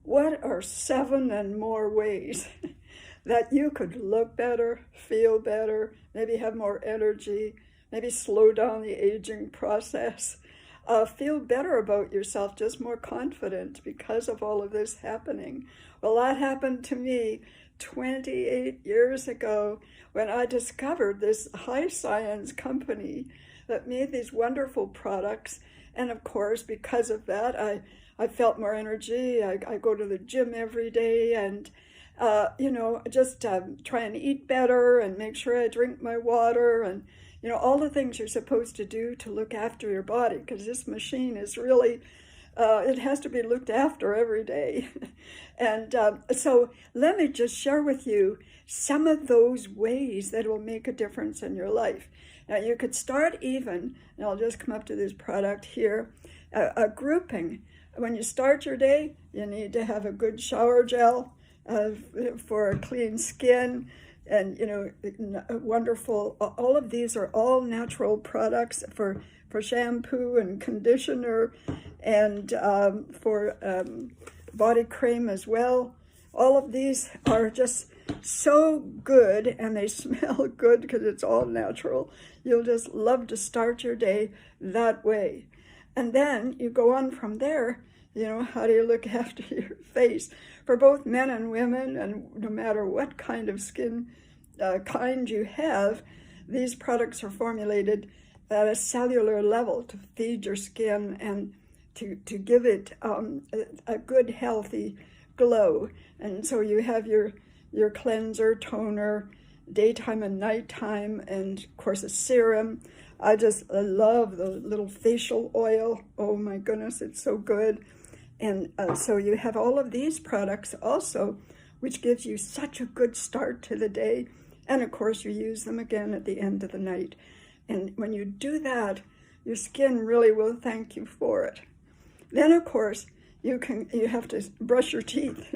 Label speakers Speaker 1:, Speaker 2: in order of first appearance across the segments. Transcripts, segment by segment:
Speaker 1: what are 7 and more ways that you could look better, feel better, maybe have more energy, maybe slow down the aging process, feel better about yourself, just more confident because of all of this happening? Well, that happened to me 28 years ago when I discovered this high science company that made these wonderful products. And of course, because of that, I felt more energy. I go to the gym every day and, just try and eat better and make sure I drink my water and, all the things you're supposed to do to look after your body, because this machine is really, it has to be looked after every day. And so let me just share with you some of those ways that will make a difference in your life. Now you could start even, and I'll just come up to this product here, a grouping. When you start your day, you need to have a good shower gel for a clean skin, and wonderful. All of these are all natural products for shampoo and conditioner, and for body cream as well. All of these are just so good, and they smell good because it's all natural. You'll just love to start your day that way. And then you go on from there. How do you look after your face? For both men and women, and no matter what kind of skin kind you have, these products are formulated at a cellular level to feed your skin and to give it a good, healthy glow. And so you have your cleanser, toner, daytime and nighttime, and of course a serum. I love the little facial oil. Oh my goodness, it's so good. And so you have all of these products also, which gives you such a good start to the day. And of course you use them again at the end of the night. And when you do that, your skin really will thank you for it. Then of course you have to brush your teeth.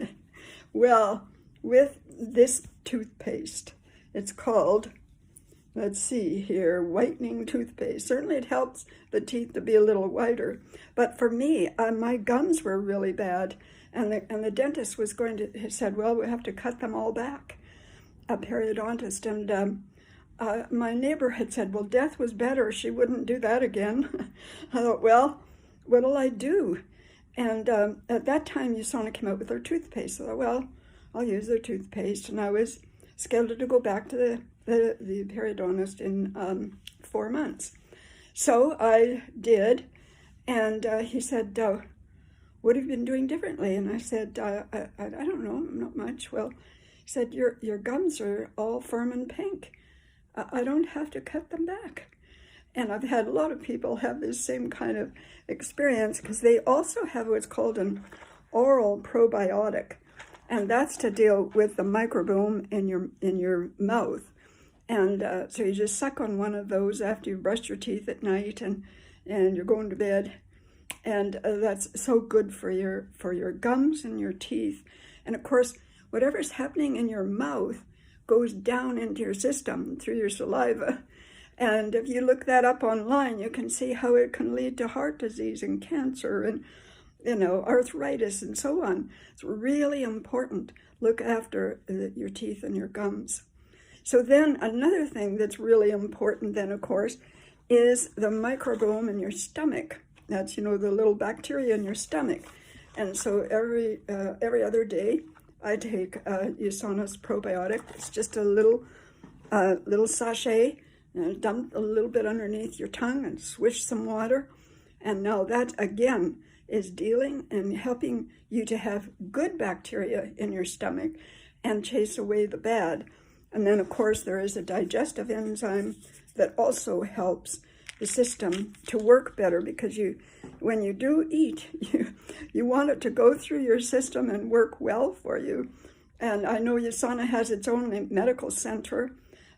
Speaker 1: Well, with this toothpaste, it's called, let's see here, whitening toothpaste. Certainly it helps the teeth to be a little whiter. But for me, my gums were really bad. And the dentist was said, well, we have to cut them all back, a periodontist. And my neighbor had said, well, death was better. She wouldn't do that again. I thought, well, what'll I do? And at that time, USANA came out with their toothpaste. I thought, well, I'll use their toothpaste. And I was scheduled to go back to the periodontist in 4 months. So I did, and he said, what have you been doing differently? And I said, I don't know, not much. Well, he said, your gums are all firm and pink. I don't have to cut them back. And I've had a lot of people have this same kind of experience because they also have what's called an oral probiotic. And that's to deal with the microbiome in your mouth. And so you just suck on one of those after you've brushed your teeth at night and you're going to bed. And that's so good for your gums and your teeth. And of course, whatever's happening in your mouth goes down into your system through your saliva. And if you look that up online, you can see how it can lead to heart disease and cancer and arthritis and so on. It's really important. Look after your teeth and your gums. So then another thing that's really important then, of course, is the microbiome in your stomach. That's, the little bacteria in your stomach. And so every other day, I take USANA's probiotic. It's just a little sachet, and dump a little bit underneath your tongue and swish some water. And now that, again, is dealing and helping you to have good bacteria in your stomach and chase away the bad. And then, of course, there is a digestive enzyme that also helps the system to work better, because when you do eat, you want it to go through your system and work well for you. And I know USANA has its own medical center,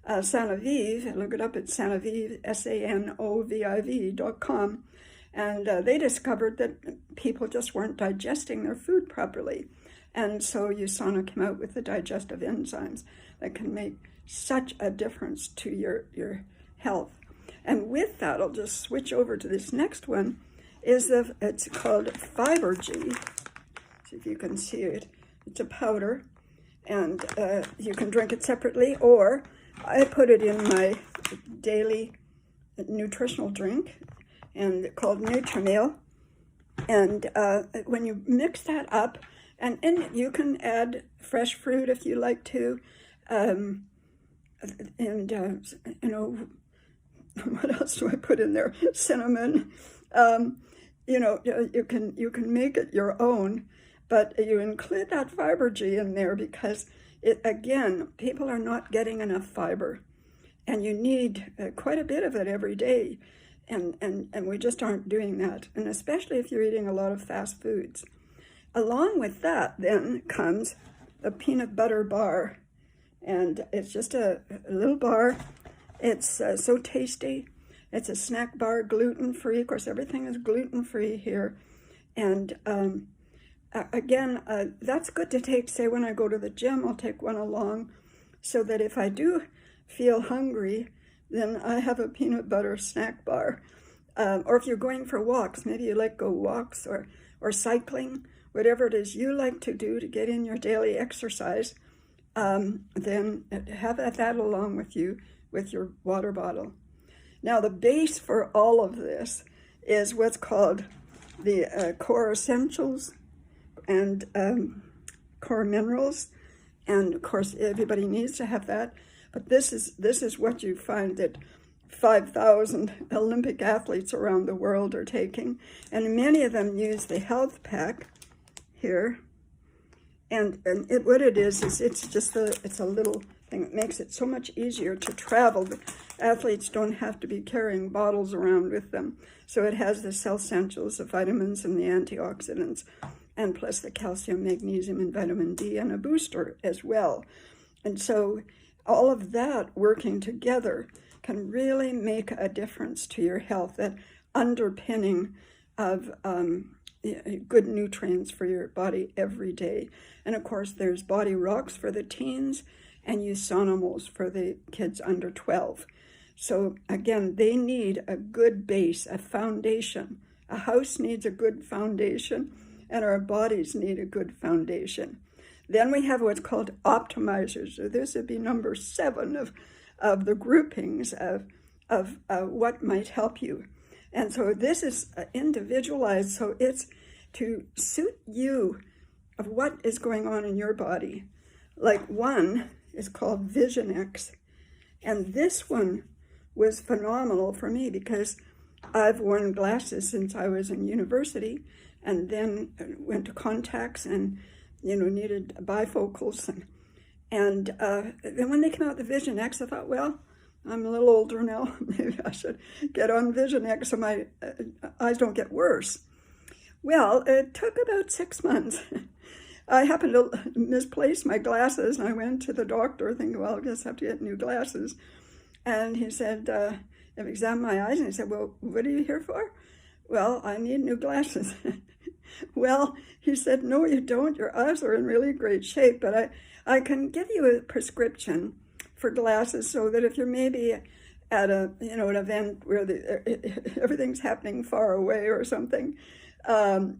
Speaker 1: Sanoviv. Look it up at Sanoviv, SANOVIV.com. And they discovered that people just weren't digesting their food properly. And so USANA came out with the digestive enzymes that can make such a difference to your health. And with that, I'll just switch over to this next one. It's called Fiber G. See if you can see it. It's a powder, and you can drink it separately, or I put it in my daily nutritional drink, and called Nutrimeal. And when you mix that up, and in it you can add fresh fruit if you like to, and you know, what else do I put in there? Cinnamon. You know, you can make it your own, but you include that fiber G in there because again, people are not getting enough fiber, and you need quite a bit of it every day, and we just aren't doing that, and especially if you're eating a lot of fast foods. Along with that, then comes a peanut butter bar, and it's just a little bar. It's so tasty. It's a snack bar, gluten-free. Of course, everything is gluten-free here. And again, that's good to take, say, when I go to the gym, I'll take one along so that if I do feel hungry, then I have a peanut butter snack bar. Or if you're going for walks, maybe you like go walks or cycling, whatever it is you like to do to get in your daily exercise, then have that along with you with your water bottle. Now, the base for all of this is what's called the core essentials and core minerals. And of course, everybody needs to have that. But this is what you find that 5,000 Olympic athletes around the world are taking. And many of them use the health pack here. And what it is it's just it's a little thing that makes it so much easier to travel. The athletes don't have to be carrying bottles around with them. So it has the cell essentials, the vitamins and the antioxidants, and plus the calcium, magnesium, and vitamin D, and a booster as well. And so all of that working together can really make a difference to your health, that underpinning of good nutrients for your body every day. And of course, there's Body Rocks for the teens and Eusonomals for the kids under 12. So again, they need a good base, a foundation. A house needs a good foundation, and our bodies need a good foundation. Then we have what's called optimizers. So this would be number 7 of the groupings of what might help you. And so this is individualized, so it's to suit you of what is going on in your body. Like one is called Vision X, and this one was phenomenal for me because I've worn glasses since I was in university, and then went to contacts and needed bifocals, and then when they came out with the Vision X, I thought, well, I'm a little older now. Maybe I should get on Vision X so my eyes don't get worse. Well, it took about 6 months. I happened to misplace my glasses, and I went to the doctor thinking, well, I guess I have to get new glasses. And he said, I've examined my eyes, and he said, well, what are you here for? Well, I need new glasses. Well, he said, no, you don't. Your eyes are in really great shape, but I can give you a prescription for glasses so that if you're maybe at an event where everything's happening far away or something,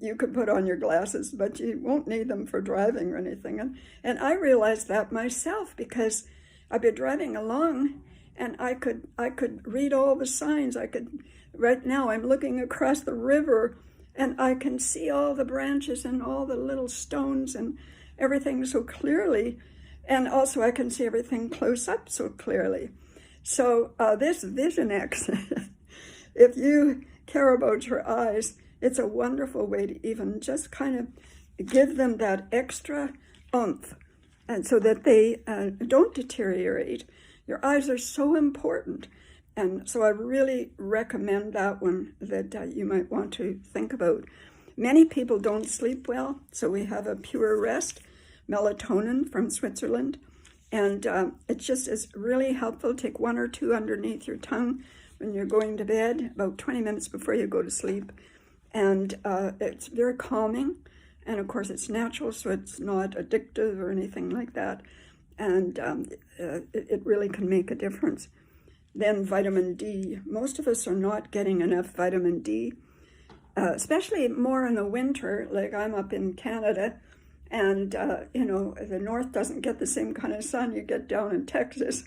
Speaker 1: you could put on your glasses, but you won't need them for driving or anything. And I realized that myself because I've been driving along, and I could read all the signs. Right now I'm looking across the river, and I can see all the branches and all the little stones and everything so clearly. And also I can see everything close up so clearly. So this Vision X, if you care about your eyes, it's a wonderful way to even just kind of give them that extra oomph, and so that they don't deteriorate. Your eyes are so important. And so I really recommend that one that you might want to think about. Many people don't sleep well, so we have a Pure Rest melatonin from Switzerland. And it just is really helpful. Take 1 or 2 underneath your tongue when you're going to bed, about 20 minutes before you go to sleep. And it's very calming. And of course, it's natural, so it's not addictive or anything like that. And it really can make a difference. Then vitamin D. Most of us are not getting enough vitamin D. especially more in the winter, like I'm up in Canada, and the north doesn't get the same kind of sun you get down in Texas.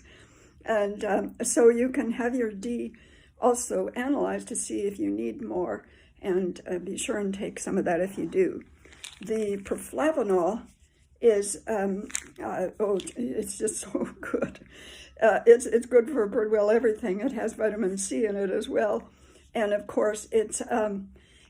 Speaker 1: And so you can have your D also analyzed to see if you need more, and be sure and take some of that if you do. The proflavanol is, it's just so good. It's good for pretty well everything. It has vitamin C in it as well. And of course, it's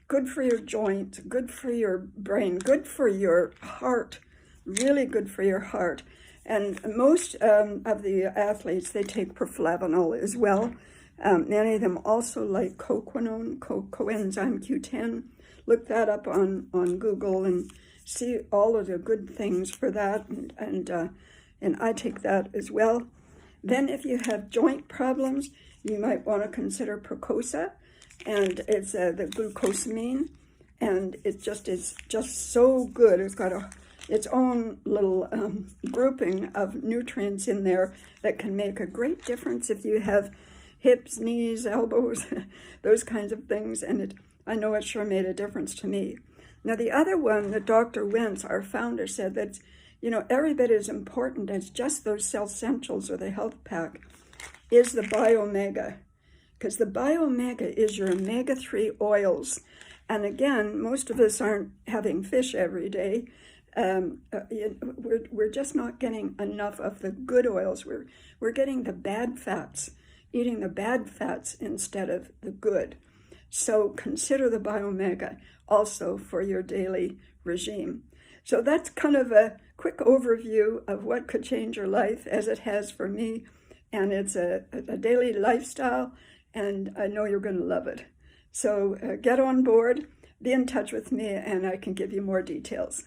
Speaker 1: good for your joints, good for your brain, good for your heart, really good for your heart. And most of the athletes, they take proflavanol as well. Many of them also like coquinone, coenzyme Q10. Look that up on Google and see all of the good things for that. And I take that as well. Then if you have joint problems, you might want to consider Procosa. And it's the glucosamine. And it just is just so good. It's got its own little grouping of nutrients in there that can make a great difference if you have hips, knees, elbows, those kinds of things. And I know it sure made a difference to me. Now, the other one that Dr. Wentz, our founder, said that, every bit as important as just those Cell Essentials or the health pack is the Biomega. Because the Biomega is your omega-3 oils. And again, most of us aren't having fish every day. We're just not getting enough of the good oils. We're getting the bad fats, eating the bad fats instead of the good. So consider the Biomega also for your daily regime. So that's kind of a quick overview of what could change your life, as it has for me. And it's a daily lifestyle, and I know you're going to love it. So get on board, be in touch with me, and I can give you more details.